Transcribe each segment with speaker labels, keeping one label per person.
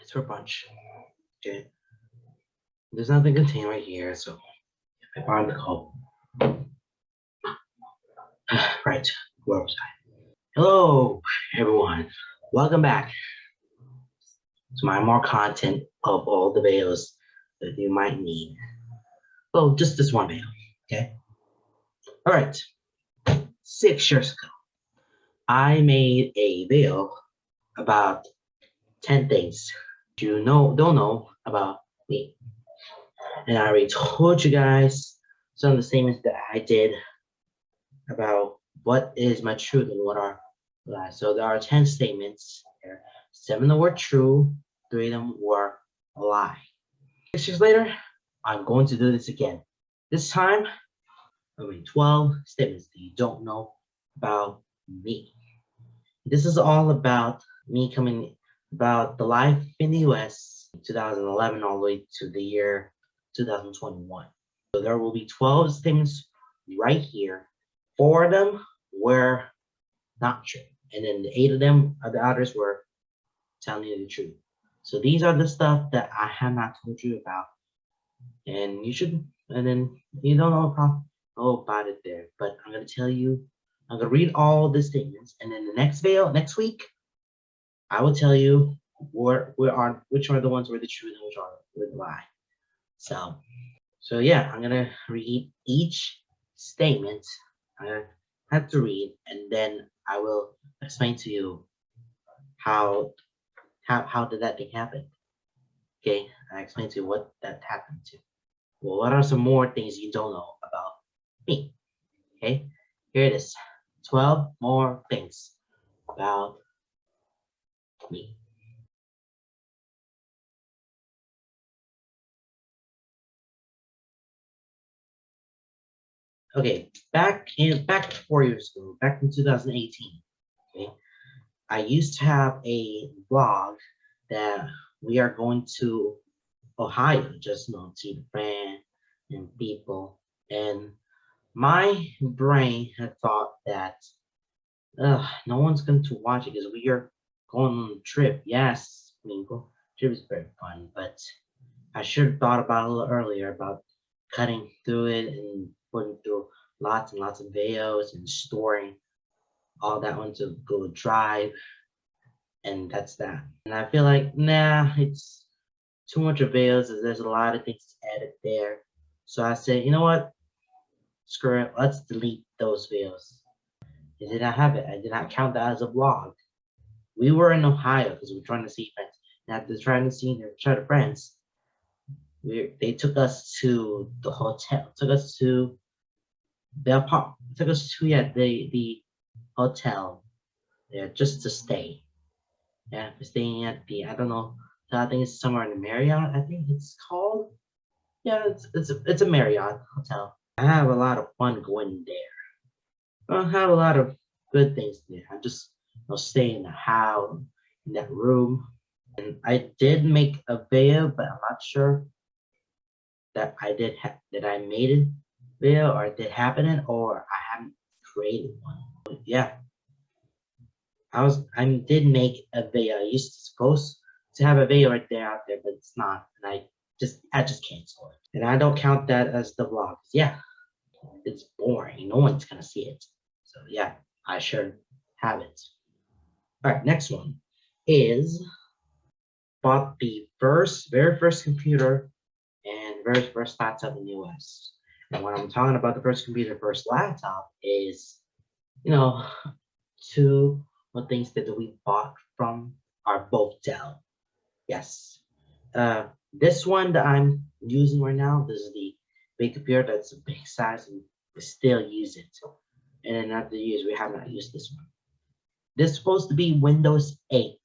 Speaker 1: It's for brunch. Okay. There's nothing contained right here, so if I find the call. Right. Where was I? Hello, everyone. Welcome back to my more content of all the videos that you might need. Well, just this one video. Okay. All right. 6 years ago, I made a video about 10 things you don't know about me. And I already told you guys some of the statements that I did about what is my truth and what are lies. So there are 10 statements here. 7 of them were true, 3 of them were a lie. 6 years later, I'm going to do this again. This time, I mean 12 statements that you don't know about me. This is all about me coming about the life in the US 2011 all the way to the year 2021. So there will be 12 statements right here. 4 of them were not true. And then the 8 of them, the others were telling you the truth. So these are the stuff that I have not told you about. And you should, and then you don't know about it there. But I'm going to tell you, I'm going to read all the statements. And then the next video, next week, I will tell you which are the ones where the truth and which are the lie. So yeah, I'm gonna read each statement. I'm gonna have to read, and then I will explain to you how did that thing happen. Okay, I explain to you what that happened to. Well, what are some more things you don't know about me? Okay, here it is. 12 more things about me. Okay, back 4 years ago, back in 2018, okay, I used to have a blog that we are going to Ohio, just see the friend and people, and my brain had thought that no one's going to watch it because we are going on a trip. Yes, I mean, trip is very fun, but I should have thought about it a little earlier about cutting through it and putting through lots and lots of videos and storing all that onto Google Drive, and that's that. And I feel like, nah, it's too much of videos, there's a lot of things to edit there. So I said, you know what? Screw it, let's delete those videos. I did not have it. I did not count that as a vlog. We were in Ohio because we were trying to see friends. And after trying to see each other friends, they took us to the hotel, took us to the apartment, took us to the hotel there just to stay. Yeah, we're staying at the, I don't know, I think it's somewhere in the Marriott, I think it's called. Yeah, it's a Marriott hotel. I have a lot of fun going there. I have a lot of good things there. I just stay in the house, in that room. And I did make a video, but I'm not sure that I did that I made a video or it did happen or I haven't created one. But yeah, I did make a video. I used to supposed to have a video right there out there, but it's not. And I just canceled it. And I don't count that as the vlog. Yeah, it's boring. No one's gonna see it. So yeah, I should have it. All right, next one is bought the very first computer and very first laptop in the US. And when I'm talking about the first computer, first laptop is, two things that we bought from are both Dell. Yes. This one that I'm using right now, this is the big computer that's a big size and we still use it. And then after years, we have not used this one. This is supposed to be Windows 8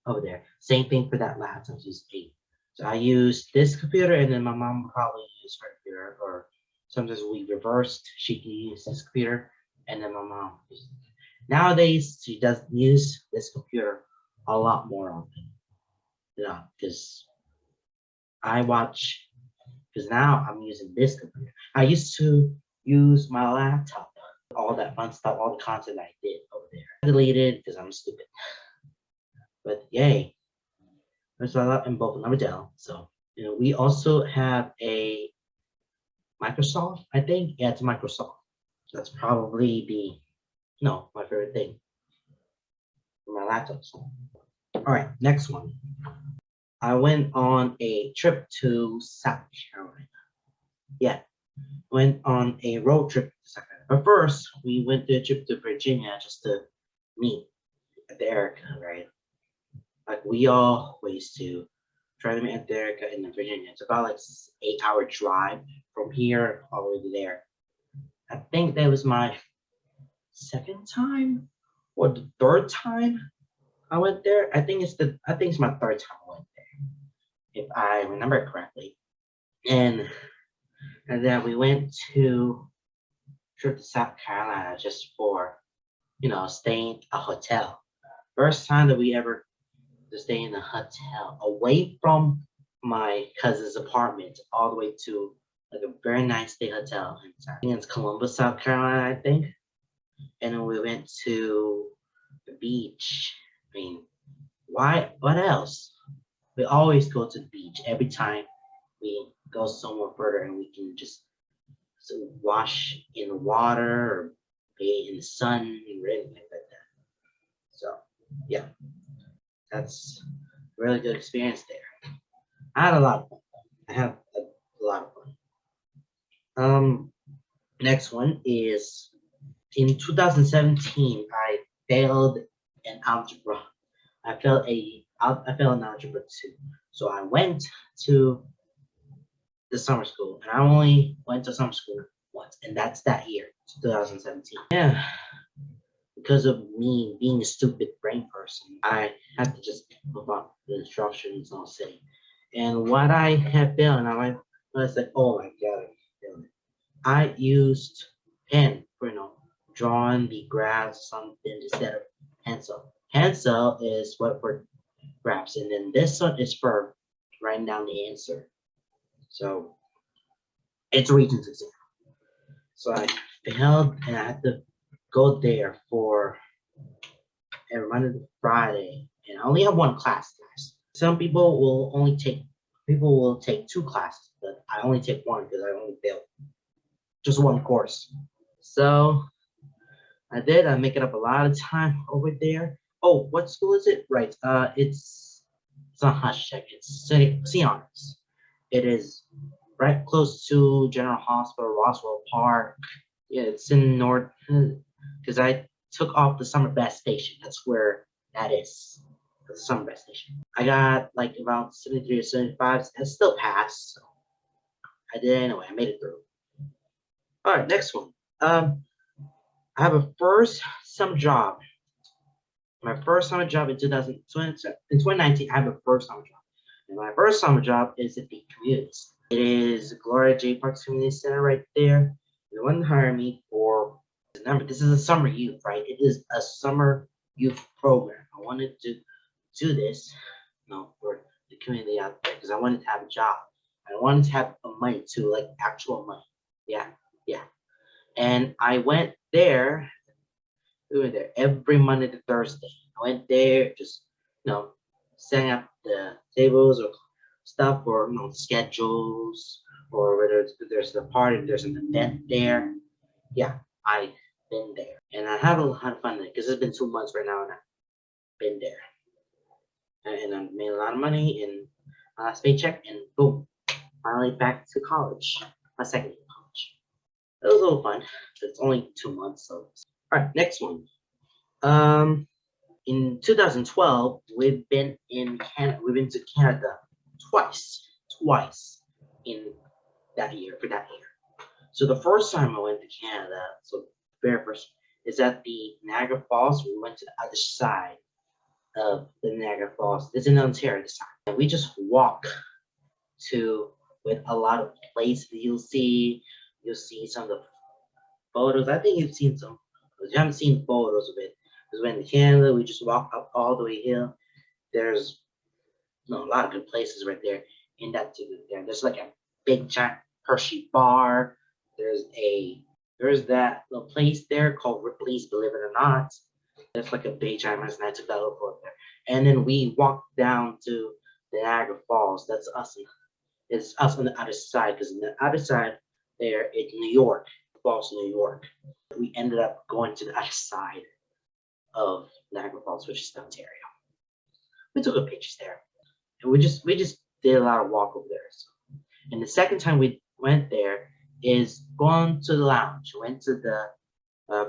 Speaker 1: over there. Same thing for that laptop, use 8. So I use this computer and then my mom will probably use her computer, or sometimes we reversed. She can use this computer and then my mom uses it. Nowadays, she doesn't use this computer a lot more often. Yeah, because now I'm using this computer. I used to use my laptop, all that fun stuff, all the content I did over there. I deleted it because I'm stupid. But yay. There's a lot in both Untitled. So we also have a Microsoft. I think yeah, it's Microsoft. That's probably the my favorite thing for my laptop. So. All right, next one. I went on a trip to South Carolina. Yeah, went on a road trip to South Carolina. But first, we went to a trip to Virginia just to meet Erica, right? Like we always do. Try to meet Erica in Virginia. It's about like 8-hour drive from here all the way to there. I think that was my second time or the third time I went there. I think it's my third time I went there, if I remember correctly. And then we went to trip to South Carolina just for staying a hotel. First time that we ever to stay in a hotel away from my cousin's apartment all the way to like a very nice day hotel in Columbus, South Carolina, I think. And then we went to the beach. I mean, why? What else? We always go to the beach every time we go somewhere further, and we can just wash in the water or bathe in the sun or anything like that. So, yeah, that's a really good experience there. I had a lot of fun. I have a lot of fun. Next one is in 2017. I failed an algebra. I failed an algebra 2. So I went to the summer school, and I only went to summer school once, and that's that year, 2017. Yeah, because of me being a stupid brain person, I had to just look up the instructions I'll say. And what I had failed, and I was like, oh my god, I used pen for drawing the graphs or something instead of pencil. Pencil is what for graphs, and then this one is for writing down the answer. So it's a Regents exam. So I failed, and I had to go there for every Monday to Friday, and I only have one class. Some people will take 2 classes, but I only take one because I only failed just one course. So I did. I make it up a lot of time over there. Oh, what school is it? Right. It's not Hush Check. It's Honors. It is right close to General Hospital, Roswell Park. Yeah, it's in North. Because I took off the Summer Best Station. That's where that is. The Summer Best Station. I got like about 73 or 75. I still passed. So I did anyway. I made it through. All right, next one. I have a first summer job. My first summer job in 2019, I have a first summer job. And my first summer job is at the community center. It is Gloria J. Parks Community Center right there. They wanted to hire me for, remember, this is a summer youth, right? It is a summer youth program. I wanted to do this, for the community out there because I wanted to have a job. I wanted to have money too, like actual money. Yeah. And I went there. We were there every Monday to Thursday. I went there, just setting up the tables or stuff, or schedules, or whether there's a party, if there's an event there. Yeah, I've been there, and I have a lot of fun there because it's been 2 months right now, and I've been there, and I've made a lot of money and my last paycheck, and boom, finally back to college, my second year of college. It was a little fun. It's only 2 months, so. All right, next one. In 2012, we've been in Canada. We've been to Canada twice in that year, for that year. So the first time I went to Canada, so very first, is at the Niagara Falls. We went to the other side of the Niagara Falls. It's in Ontario this time. And we just walk with a lot of places you'll see some of the photos. I think you've seen some. If you haven't seen photos of it, because we went to Canada, we just walk up all the way hill. There's a lot of good places right there in that too. There's like a big giant Hershey bar. There's that little place there called Ripley's, believe it or not. That's like a big giant restaurant. I took that little photo there. And then we walked down to the Niagara Falls. That's us. It's us on the other side, because on the other side there in New York, Falls, New York. We ended up going to the other side of Niagara Falls, which is Ontario. We took a pictures there, and we just did a lot of walk over there. So. And the second time we went there is going to the lounge. Went to the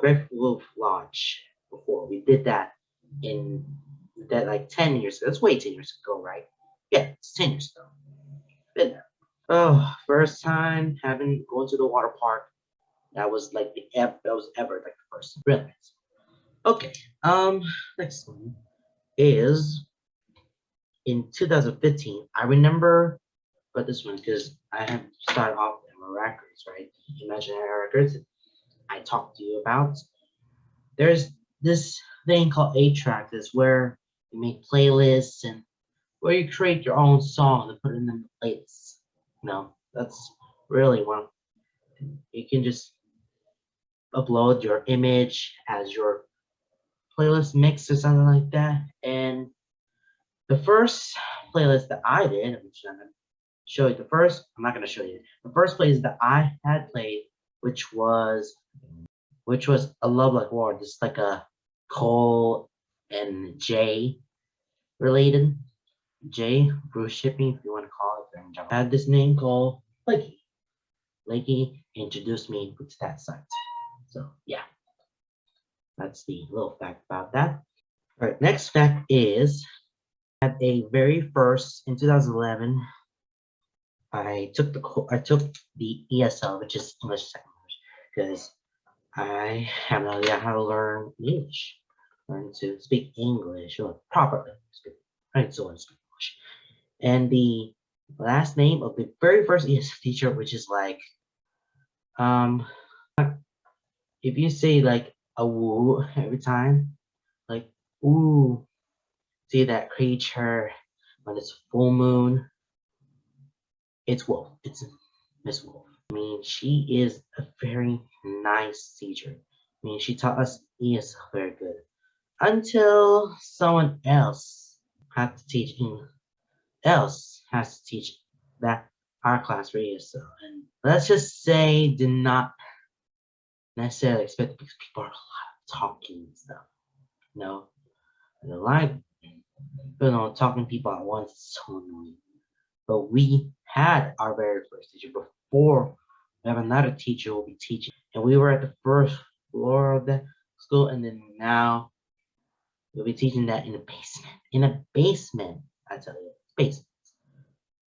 Speaker 1: Great Wolf Lodge before. We did that in that like 10 years ago. That's way 10 years ago, right? Yeah, it's 10 years ago. Been there. Oh, first time going to the water park. That was like that was ever like the first. Really. Okay. Next one is in 2015. I remember about this one because I have started off with my records, right? Imaginary records. I talked to you about. There's this thing called 8-track. Is where you make playlists and where you create your own song and put it in the playlists. That's really one. You can just upload your image as your playlist mix or something like that. And the first playlist that I did, which I'm gonna show you I'm not gonna show you. The first playlist that I had played, which was A Love Like War, just like a Cole and Jay related. Jay, Bruce Shipping, if you want to call it. I had this name called Lakey. Lakey introduced me to that site. So yeah, that's the little fact about that. All right, next fact is at a very first in 2011, I took the ESL, which is English Second Language, because I have no idea how to learn English, learn to speak English or properly speak. Right, so I speak English. And the last name of the very first ESL teacher, which is like, if you say like a woo every time, like ooh, see that creature when it's full moon, it's Wolf. It's Miss Wolf. I mean, she is a very nice teacher. I mean, she taught us ESL very good. Until someone else had to teach English, has to teach that our class for ESL. And let's just say did not necessarily expect it because people are a lot of talking and stuff. And a lot of talking to people at once is so annoying. But we had our very first teacher before we have another teacher who will be teaching. And we were at the first floor of the school, and then now we'll be teaching that in a basement. In a basement, I tell you, basement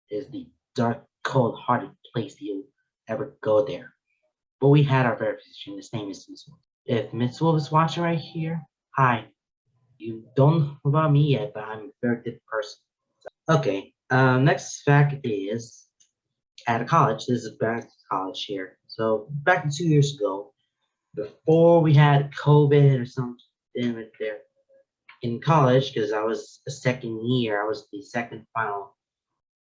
Speaker 1: is the dark, cold-hearted place that you'll ever go there. But we had our very first teacher, and his name is Miss Wolf. If Miss Wolf is watching right here, hi. You don't know about me yet, but I'm a very good person. Okay, next fact is at a college. This is back to college here. So back 2 years ago, before we had COVID or something right there in college, because I was a second year, I was the second final.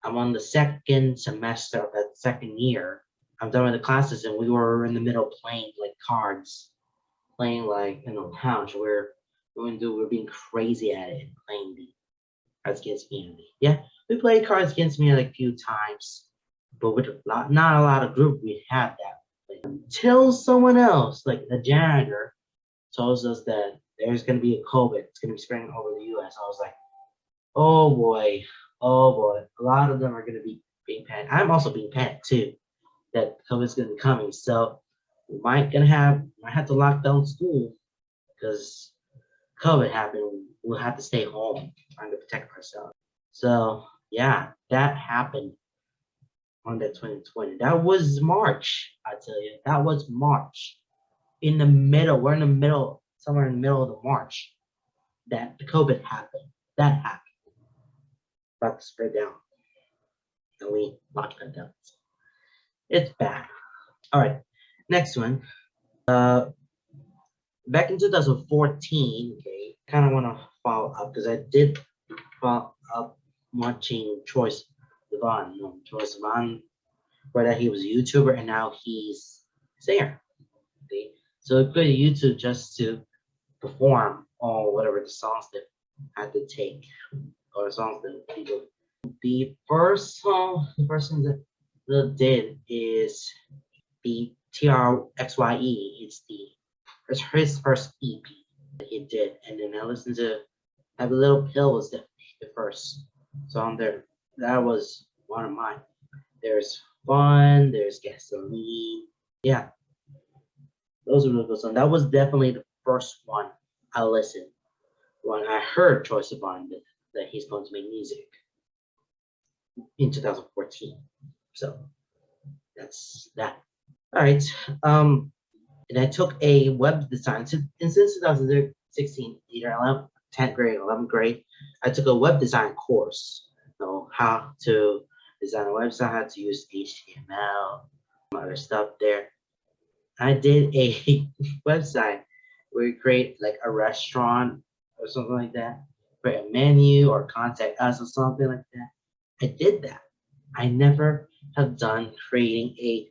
Speaker 1: I'm on the second semester of that second year. I'm done with the classes, and we were in the middle playing like cards, playing like in the lounge where we're being crazy at it and playing the Cards Against Humanity. Yeah, we played Cards Against Humanity like a few times, but with not a lot of group we had that. Until someone else, like a janitor, tells us that there's going to be a COVID. It's going to be spreading over the U.S. I was like, oh boy. A lot of them are going to be being panicked. I'm also being panicked too that COVID's going to be coming. So we might have to lock down school because COVID happened. We'll have to stay home trying to protect ourselves. So yeah, that happened on that 2020. That was March, I tell you. That was March. In the middle, we're in the middle, somewhere in the middle of the March, that the COVID happened. That happened. About to spread down. And we locked that down. It's bad. All right, next one. Back in 2014, okay, kind of want to follow up because I did follow up watching Troye Sivan. Troye Sivan, whether he was a YouTuber and now he's a singer. Okay, so go to YouTube just to perform all whatever the songs that had to take or the songs that people The first thing that did is the TRXYE. It's his first EP that he did, and then I listened to Have a Little Pill was the first song there. That was one of mine. There's Fun, there's Gasoline. Yeah, those were the good songs. That was definitely the first one I listened when I heard Troye Sivan that he's going to make music in 2014. So that's that. All right. And I took a web design since 2016, either 11th, 10th grade, 11th grade. I took a web design course. So how to design a website, how to use HTML, some other stuff there. I did a website where you create like a restaurant or something like that, create a menu or contact us or something like that. I did that. I never have done creating a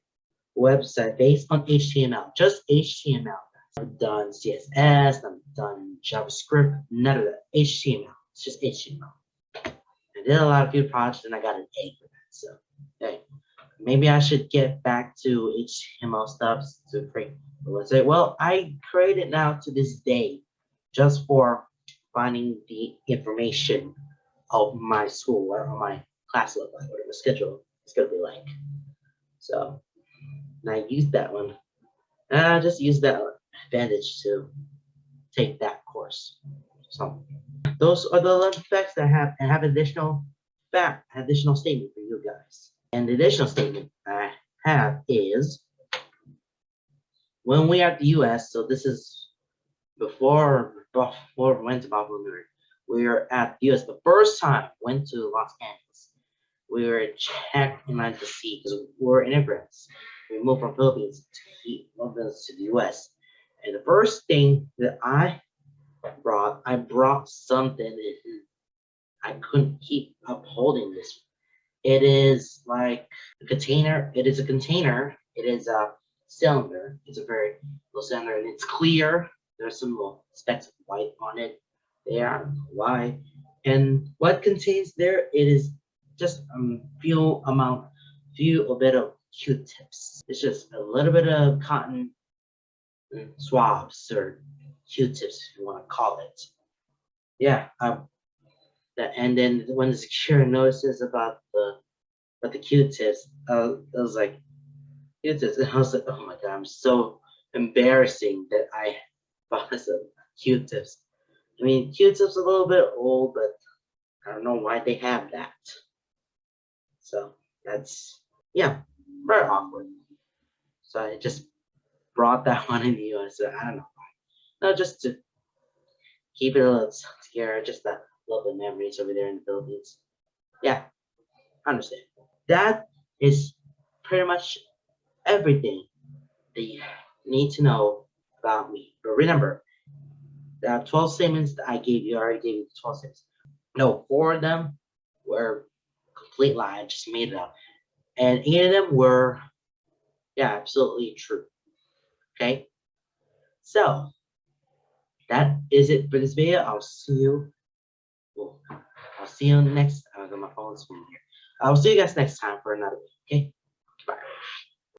Speaker 1: website based on HTML, just HTML. I've done CSS, I've done JavaScript, none of that. HTML, it's just HTML. I did a lot of few projects and I got an A for that. So, hey, maybe I should get back to HTML stuff to create a website. Well, I create it now to this day just for finding the information of my school or my class look like, whatever schedule is going to be like. So, and I used that one. And I just used that advantage to take that course. So those are the 11 facts that I have additional statement for you guys. And the additional statement I have is when we are at the US, so this is before we went to Buffalo, we were at the US the first time went to Los Angeles. We were checked in line to see because we were immigrants. We moved from Philippines to the US. And the first thing that I brought something that I couldn't keep upholding this. It is like a container. It is a container. It is a cylinder. It's a very little cylinder and it's clear. There's some little specks of white on it. They are white. And what contains there? It is just a bit of Q-tips. It's just a little bit of cotton swabs or Q-tips, if you want to call it. Yeah. And then when the security notices about the Q-tips, I was like, Q-tips, and I was like, oh my god, I'm so embarrassing that I bought some Q-tips. I mean, Q-tips a little bit old, but I don't know why they have that. So that's, yeah, very awkward. So I just brought that one in the US. So I don't know why. No, just to keep it a little scary, just a little bit of memories over there in the Philippines. Yeah, I understand. That is pretty much everything that you need to know about me. But remember, the 12 statements that I already gave you the 12 statements. No, 4 of them were complete lie. I just made it up. And 8 of them were, yeah, absolutely true. Okay? So, that is it for this video. I'll see you. Well, I'll see you next. I got my phone screen here. I'll see you guys next time for another video. Okay? Bye.